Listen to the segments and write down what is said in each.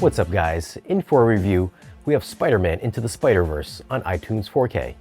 What's up guys, in for a review, we have Spider-Man Into the Spider-Verse on iTunes 4K.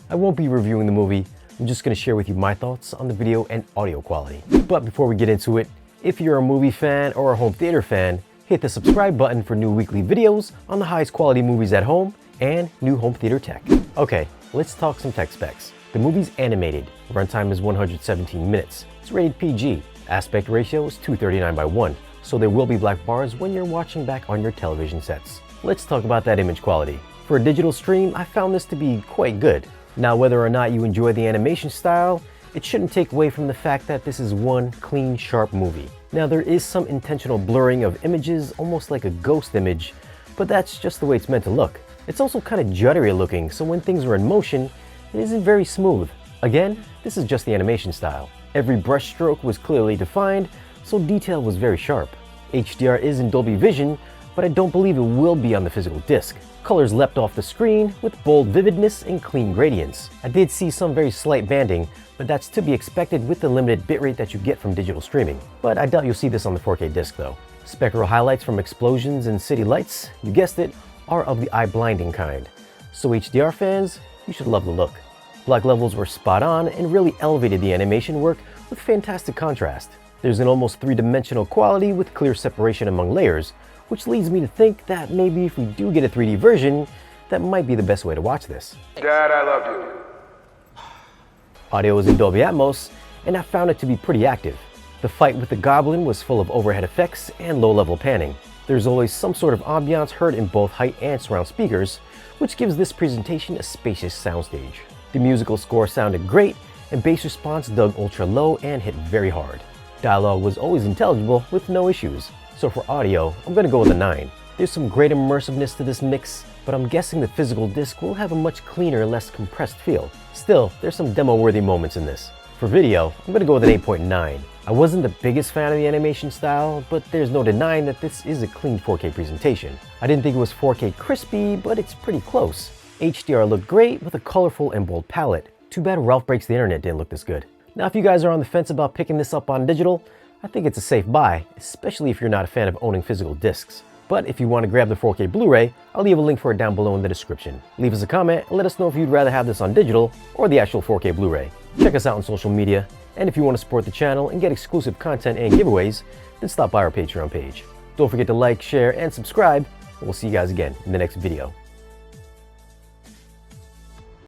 I won't be reviewing the movie, I'm just going to share with you my thoughts on the video and audio quality. But before we get into it, if you're a movie fan or a home theater fan, hit the subscribe button for new weekly videos on the highest quality movies at home and new home theater tech. Okay, let's talk some tech specs. The movie's animated, runtime is 117 minutes, it's rated PG, aspect ratio is 239:1, so there will be black bars when you're watching back on your television sets. Let's talk about that image quality. For a digital stream, I found this to be quite good. Now, whether or not you enjoy the animation style, it shouldn't take away from the fact that this is one clean, sharp movie. Now, there is some intentional blurring of images, almost like a ghost image, but that's just the way it's meant to look. It's also kind of juddery looking, so when things are in motion, it isn't very smooth. Again, this is just the animation style. Every brush stroke was clearly defined, so detail was very sharp. HDR is in Dolby Vision, but I don't believe it will be on the physical disc. Colors leapt off the screen with bold vividness and clean gradients. I did see some very slight banding, but that's to be expected with the limited bitrate that you get from digital streaming. But I doubt you'll see this on the 4K disc though. Spectral highlights from explosions and city lights, you guessed it, are of the eye-blinding kind. So HDR fans, you should love the look. Black levels were spot on and really elevated the animation work with fantastic contrast. There's an almost three-dimensional quality with clear separation among layers, which leads me to think that maybe if we do get a 3D version, that might be the best way to watch this. Dad, I love you. Audio is in Dolby Atmos, and I found it to be pretty active. The fight with the Goblin was full of overhead effects and low-level panning. There's always some sort of ambiance heard in both height and surround speakers, which gives this presentation a spacious soundstage. The musical score sounded great, and bass response dug ultra low and hit very hard. Dialogue was always intelligible with no issues, so for audio, I'm going to go with a 9. There's some great immersiveness to this mix, but I'm guessing the physical disc will have a much cleaner, less compressed feel. Still, there's some demo-worthy moments in this. For video, I'm going to go with an 8.9. I wasn't the biggest fan of the animation style, but there's no denying that this is a clean 4K presentation. I didn't think it was 4K crispy, but it's pretty close. HDR looked great with a colorful and bold palette. Too bad Ralph Breaks the Internet didn't look this good. Now, if you guys are on the fence about picking this up on digital, I think it's a safe buy, especially if you're not a fan of owning physical discs. But if you want to grab the 4K Blu-ray, I'll leave a link for it down below in the description. Leave us a comment and let us know if you'd rather have this on digital or the actual 4K Blu-ray. Check us out on social media, and if you want to support the channel and get exclusive content and giveaways, then stop by our Patreon page. Don't forget to like, share, and subscribe, and we'll see you guys again in the next video.